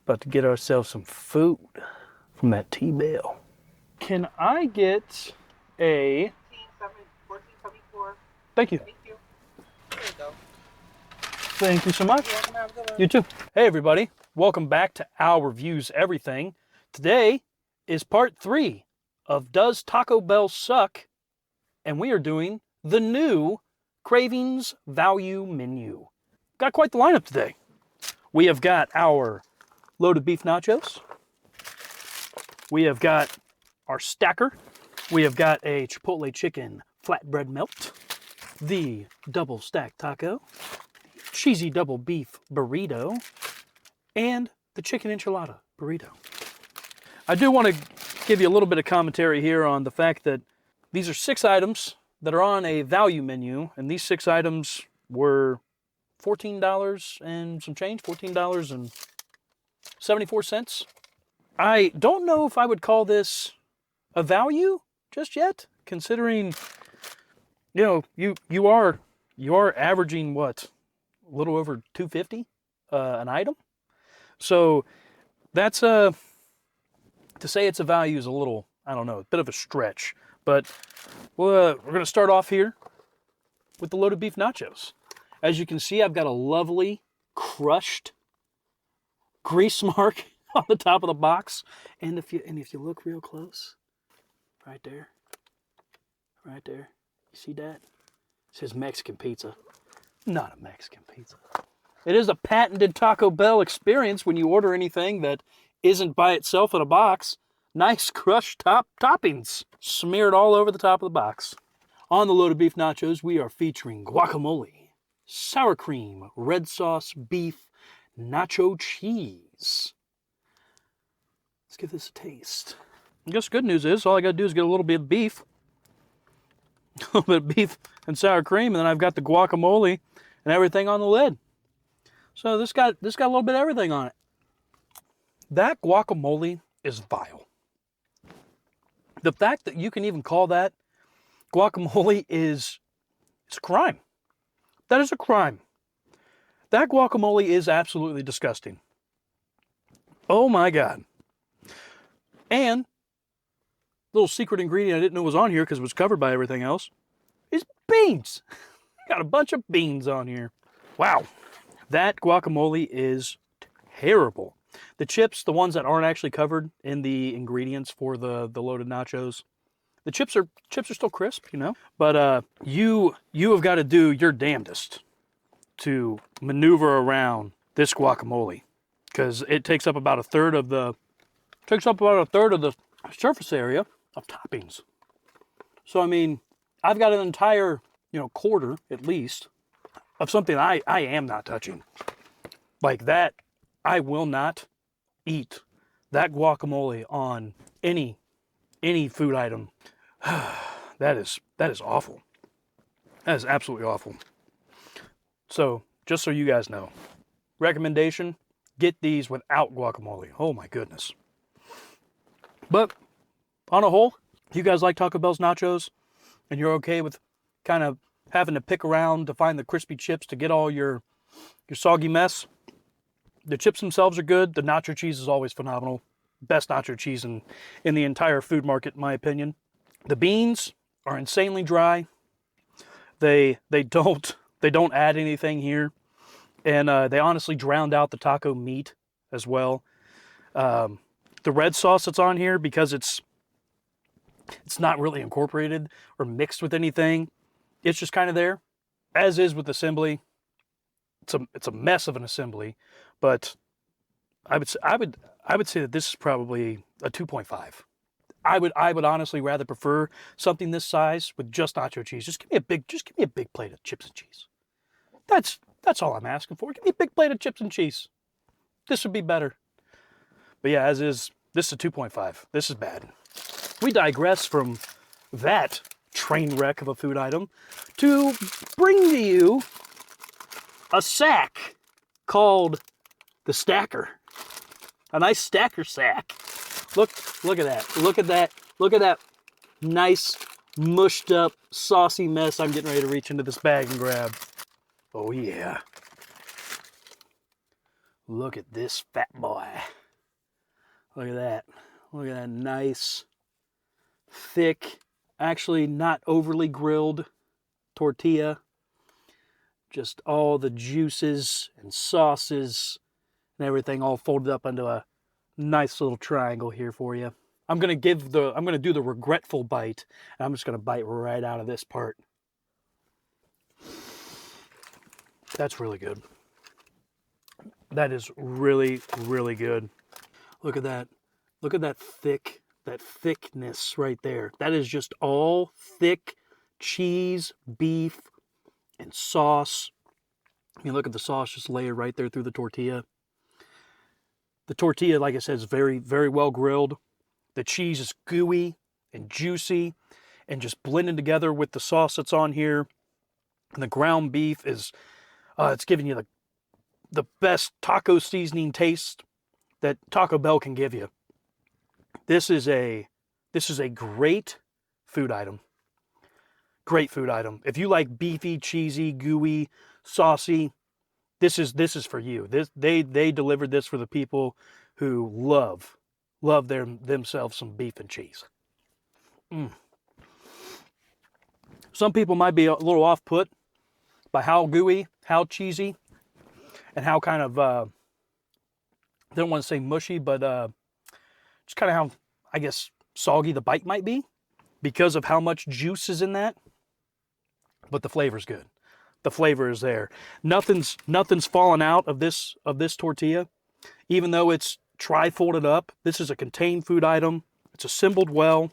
About to get ourselves some food from that T-Bell. Can I get a... 1474. Thank you. Thank you. There you go. Thank you so much. You too. Hey everybody, welcome back to Our Reviews Everything. Today is part 3 of Does Taco Bell Suck? And we are doing the new Cravings Value Menu. Got quite the lineup today. We have got our loaded beef nachos. We have got our stacker. We have got a Chipotle chicken flatbread melt. The double stack taco. Cheesy double beef burrito. And the chicken enchilada burrito. I do want to give you a little bit of commentary here on the fact that these are 6 items that are on a value menu, and these 6 items were $14 and some change, $14.74. I don't know if I would call this a value just yet, considering, you know, you are averaging what, a little over $2.50 an item. So that's to say it's a value is a little, I don't know, a bit of a stretch. But we're going to start off here with the loaded beef nachos. As you can see, I've got a lovely crushed grease mark on the top of the box. And if you look real close, right there, you see that? It says Mexican pizza. Not a Mexican pizza. It is a patented Taco Bell experience when you order anything that isn't by itself in a box. Nice crushed toppings smeared all over the top of the box. On the loaded beef nachos, we are featuring guacamole, sour cream, red sauce, beef, nacho cheese. Let's give this a taste. I guess the good news is all I got to do is get a little bit of beef. A little bit of beef and sour cream, and then I've got the guacamole and everything on the lid. So this got a little bit of everything on it. That guacamole is vile. The fact that you can even call that guacamole it's a crime. That is a crime. That guacamole is absolutely disgusting. Oh my God. And little secret ingredient I didn't know was on here because it was covered by everything else is beans. Got a bunch of beans on here. Wow. That guacamole is terrible. The chips, the ones that aren't actually covered in the ingredients for the loaded nachos, the chips are still crisp, you know. But you have got to do your damnedest to maneuver around this guacamole because it takes up about a third of the surface area of toppings. So I mean, I've got an entire quarter at least of something I am not touching. Like that, I will not eat that guacamole on any food item. That is awful. That is absolutely awful. So, just so you guys know, recommendation, get these without guacamole. Oh my goodness. But, on a whole, if you guys like Taco Bell's nachos, and you're okay with kind of having to pick around to find the crispy chips to get all your soggy mess, the chips themselves are good. The nacho cheese is always phenomenal. Best nacho cheese in the entire food market, in my opinion. The beans are insanely dry. They don't add anything here, and they honestly drowned out the taco meat as well. The red sauce that's on here, because it's not really incorporated or mixed with anything. It's just kind of there, as is with assembly. It's a mess of an assembly, but I would say that this is probably a 2.5. I would honestly rather prefer something this size with just nacho cheese. Just give me a big plate of chips and cheese. That's all I'm asking for. Give me a big plate of chips and cheese. This would be better. But yeah, as is, this is a 2.5. This is bad. We digress from that train wreck of a food item to bring to you a sack called the Stacker. A nice stacker sack. Look at that. Look at that nice, mushed up, saucy mess I'm getting ready to reach into this bag and grab. Oh yeah. Look at this fat boy. Look at that. Look at that nice, thick, actually not overly grilled tortilla. Just all the juices and sauces and everything all folded up into a nice little triangle here for you. I'm gonna do the regretful bite, and I'm just gonna bite right out of this part. That's really good. That is really, really good. Look at that. Look at that thickness right there. That is just all thick cheese, beef, and sauce. You look at the sauce just layered right there through the tortilla. The tortilla, like I said, is very, very well grilled. The cheese is gooey and juicy and just blending together with the sauce that's on here. And the ground beef is, it's giving you the best taco seasoning taste that Taco Bell can give you. This is a great food item. Great food item. If you like beefy, cheesy, gooey, saucy, this is for you. They delivered this for the people who love themselves some beef and cheese. Some people might be a little off put by how gooey, how cheesy, and how kind of I don't want to say mushy, but just kind of how, I guess, soggy the bite might be because of how much juice is in that. But the flavor's good. The flavor is there. Nothing's fallen out of this tortilla, even though it's tri-folded up. This is a contained food item. It's assembled well.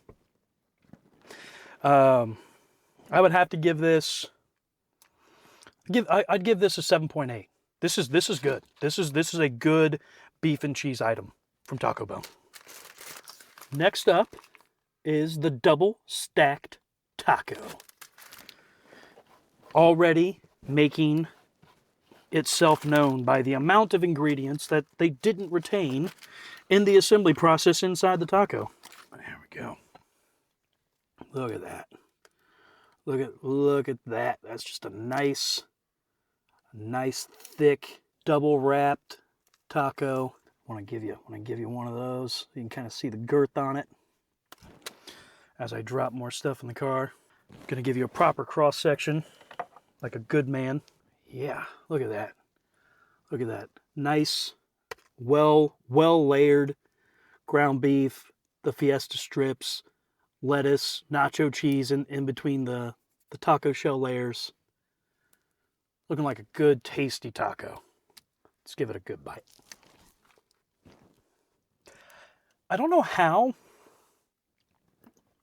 I would have to give this. I'd give this a 7.8. This is good. This is a good beef and cheese item from Taco Bell. Next up is the double stacked taco. Already making itself known by the amount of ingredients that they didn't retain in the assembly process inside the taco. There we go. Look at that. Look at that. That's just a nice thick double wrapped taco. I want to give you one of those. You can kind of see the girth on it as I drop more stuff in the car. I'm going to give you a proper cross section like a good man. Yeah, look at that. Look at that. Nice, well layered ground beef, the fiesta strips, lettuce, nacho cheese in between the taco shell layers. Looking like a good, tasty taco. Let's give it a good bite. I don't know how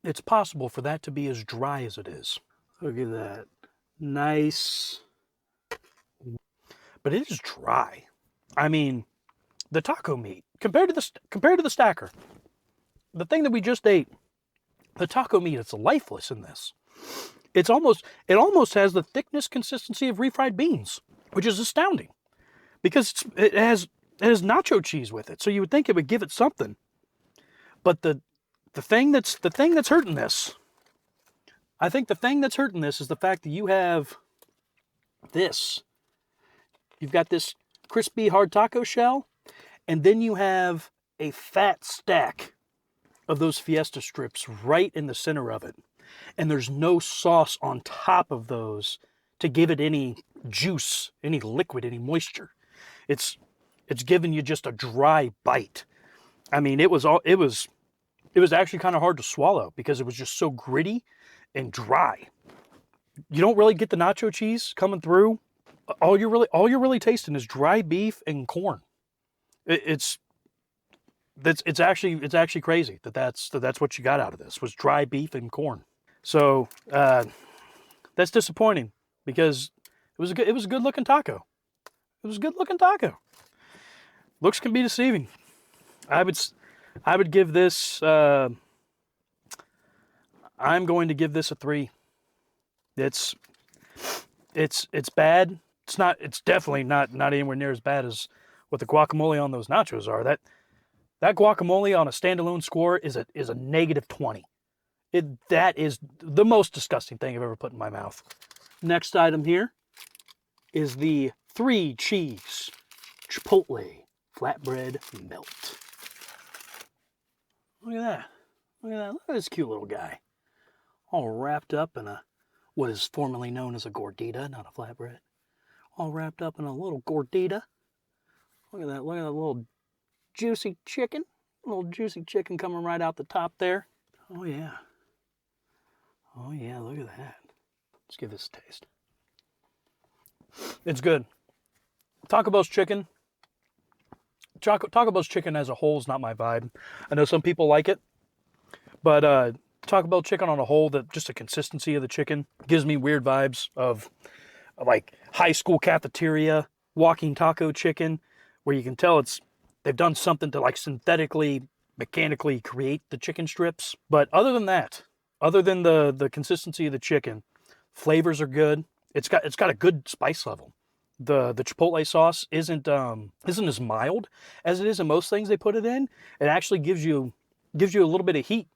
it's possible for that to be as dry as it is. Look at that. Nice. But it is dry. I mean, the taco meat, compared to the stacker, the thing that we just ate, the taco meat, it's lifeless in this. It almost has the thickness consistency of refried beans, which is astounding because it has nacho cheese with it. So you would think it would give it something. But the thing that's hurting this, I think the thing that's hurting this is the fact that you have this. You've got this crispy hard taco shell, and then you have a fat stack of those fiesta strips right in the center of it. And there's no sauce on top of those to give it any juice, any liquid, any moisture. It's giving you just a dry bite. I mean, it was actually kind of hard to swallow because it was just so gritty and dry. You don't really get the nacho cheese coming through. All you're really tasting is dry beef and corn. It's actually crazy that's what you got out of this was dry beef and corn. So that's disappointing because it was a good looking taco. It was a good looking taco. Looks can be deceiving. I would give this. I'm going to give this a 3. It's bad. It's definitely not anywhere near as bad as what the guacamole on those nachos are. That guacamole on a standalone score is a -20. That is the most disgusting thing I've ever put in my mouth. Next item here is the 3 cheese Chipotle flatbread melt. Look at that. Look at that. Look at this cute little guy. All wrapped up in a what is formerly known as a gordita, not a flatbread. All wrapped up in a little gordita. Look at that. Look at that little juicy chicken. Little juicy chicken coming right out the top there. Oh yeah. Oh yeah, look at that. Let's give this a taste. It's good. Taco Bell's chicken. Taco Bell's chicken as a whole is not my vibe. I know some people like it, but Taco Bell chicken on a whole, just the consistency of the chicken gives me weird vibes of like high school cafeteria walking taco chicken, where you can tell they've done something to like synthetically, mechanically create the chicken strips. But other than that, other than the consistency of the chicken, flavors are good. It's got a good spice level. The chipotle sauce isn't as mild as it is in most things they put it in. It actually gives you a little bit of heat.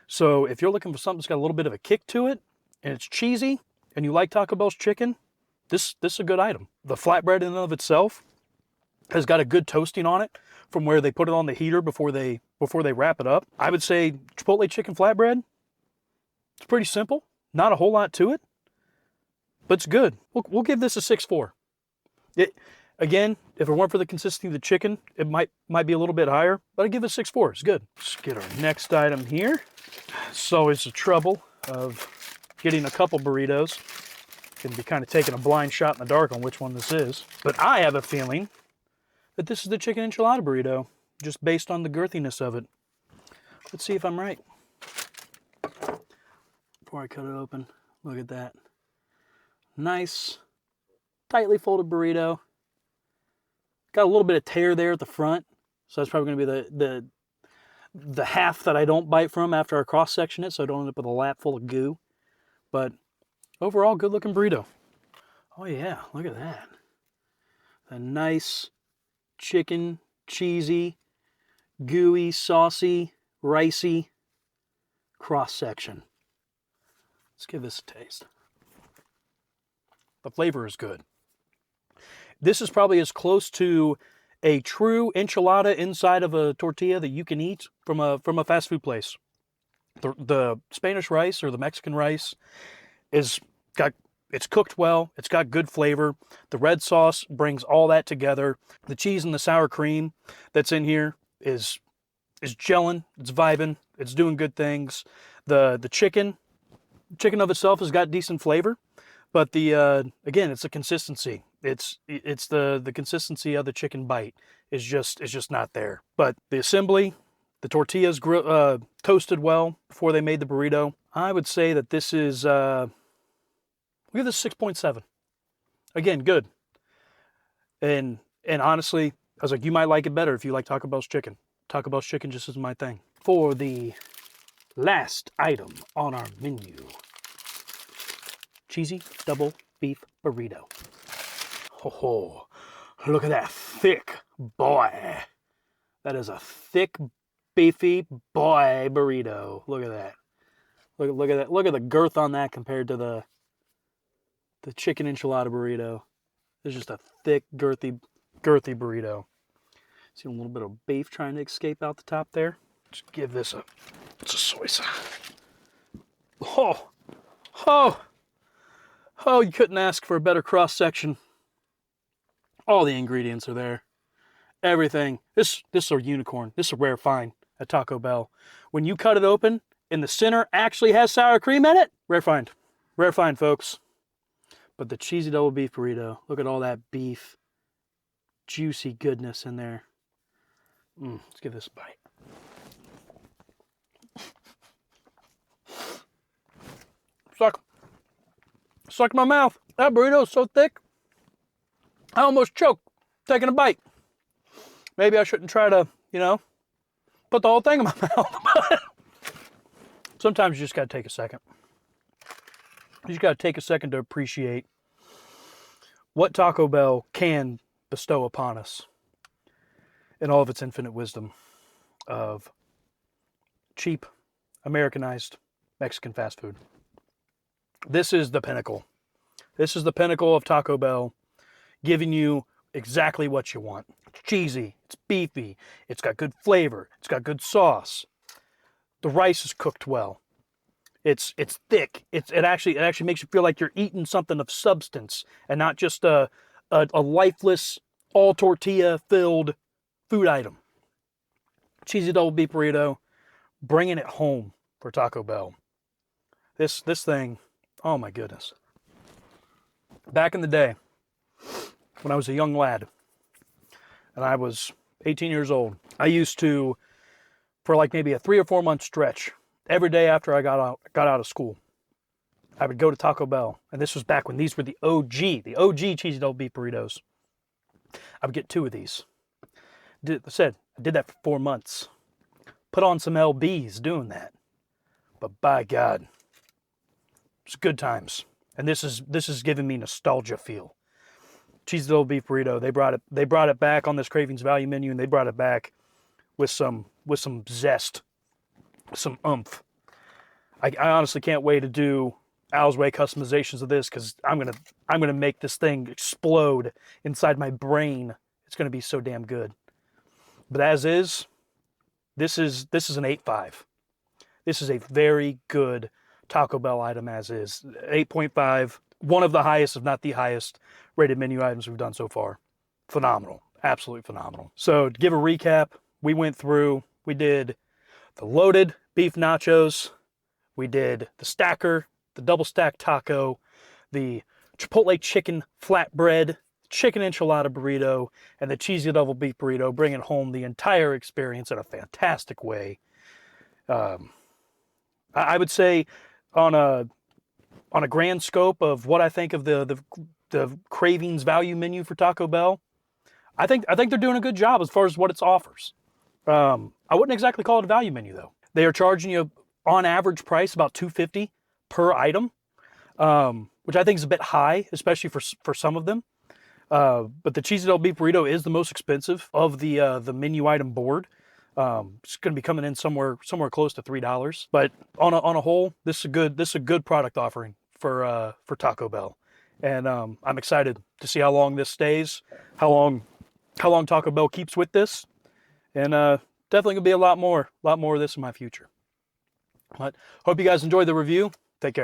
So if you're looking for something that's got a little bit of a kick to it, and it's cheesy, and you like Taco Bell's chicken, this is a good item. The flatbread in and of itself has got a good toasting on it from where they put it on the heater before they wrap it up. I would say Chipotle chicken flatbread, it's pretty simple. Not a whole lot to it, but it's good. We'll give this a 6.4. Again, if it weren't for the consistency of the chicken, it might be a little bit higher, but I'd give it a 6.4. It's good. Let's get our next item here. It's always the trouble of getting a couple burritos. Can be kind of taking a blind shot in the dark on which one this is. But I have a feeling that this is the chicken enchilada burrito, just based on the girthiness of it. Let's see if I'm right. Before I cut it open, look at that. Nice, tightly folded burrito. Got a little bit of tear there at the front, so that's probably going to be the half that I don't bite from after I cross-section it, so I don't end up with a lap full of goo. But overall, good-looking burrito. Oh yeah, look at that. A nice chicken, cheesy, gooey, saucy, ricey cross-section. Let's give this a taste. The flavor is good. This is probably as close to a true enchilada inside of a tortilla that you can eat from a fast food place. The Spanish rice or the Mexican rice it's cooked well. It's got good flavor. The red sauce brings all that together. The cheese and the sour cream that's in here is gelling. It's vibing. It's doing good things. The chicken of itself has got decent flavor, but again, it's the consistency. It's the consistency of the chicken bite is just not there. But the assembly, the tortillas toasted well before they made the burrito. I would say that this is we'll give this 6.7. Again, good. And honestly, I was like, you might like it better if you like Taco Bell's chicken. Taco Bell's chicken just isn't my thing. For the last item on our menu, cheesy double beef burrito. Oh, look at that thick boy. That is a thick, beefy boy burrito. Look at that. Look at that. Look at the girth on that compared to the chicken enchilada burrito. It's just a thick, girthy burrito. See a little bit of beef trying to escape out the top there. Just give this it's a soy sauce. Oh, you couldn't ask for a better cross section. All the ingredients are there. Everything. This is a unicorn. This is a rare find at Taco Bell. When you cut it open and the center actually has sour cream in it, rare find. Rare find, folks. But the cheesy double beef burrito, look at all that beef, juicy goodness in there. Let's give this a bite. Stuck in my mouth. That burrito is so thick, I almost choked taking a bite. Maybe I shouldn't try to, put the whole thing in my mouth. But sometimes you just got to take a second. You just got to take a second to appreciate what Taco Bell can bestow upon us in all of its infinite wisdom of cheap, Americanized Mexican fast food. This is the pinnacle. This is the pinnacle of Taco Bell, giving you exactly what you want. It's cheesy, it's beefy, it's got good flavor, it's got good sauce. The rice is cooked well. It's thick. It actually makes you feel like you're eating something of substance and not just a lifeless, all tortilla filled food item. Cheesy double beef burrito, bringing it home for Taco Bell. This thing, oh my goodness. Back in the day, when I was a young lad, and I was 18 years old, I used to, for like maybe a 3 or 4 month stretch, every day after I got out of school, I would go to Taco Bell, and this was back when these were the OG cheesy double beef burritos. I would get 2 of these. I did that for 4 months. Put on some LBs doing that. But by God, it's good times. And this is giving me nostalgia feel. Cheesy double beef burrito. They brought it back on this Cravings value menu, and they brought it back with some zest, some oomph. I honestly can't wait to do Al's Way customizations of this, because I'm gonna make this thing explode inside my brain. It's gonna be so damn good. But as is, this is an 8.5. This is a very good Taco Bell item as is. 8.5, one of the highest, if not the highest, rated menu items we've done so far. Phenomenal, absolutely phenomenal. So to give a recap, we went through, we did the loaded beef nachos, we did the stacker, the double stack taco, the Chipotle chicken flatbread, chicken enchilada burrito, and the cheesy double beef burrito, bringing home the entire experience in a fantastic way. I would say on a grand scope of what I think of the Cravings value menu for Taco Bell, I think they're doing a good job as far as what it offers. I wouldn't exactly call it a value menu though. They are charging you on average price about $2.50 per item, which I think is a bit high, especially for some of them. But the cheesy double beef burrito is the most expensive of the menu item board. It's going to be coming in somewhere close to $3. But on a whole, this is a good product offering for Taco Bell, and I'm excited to see how long this stays, how long Taco Bell keeps with this, and definitely gonna be a lot more of this in my future. But hope you guys enjoyed the review. Take care.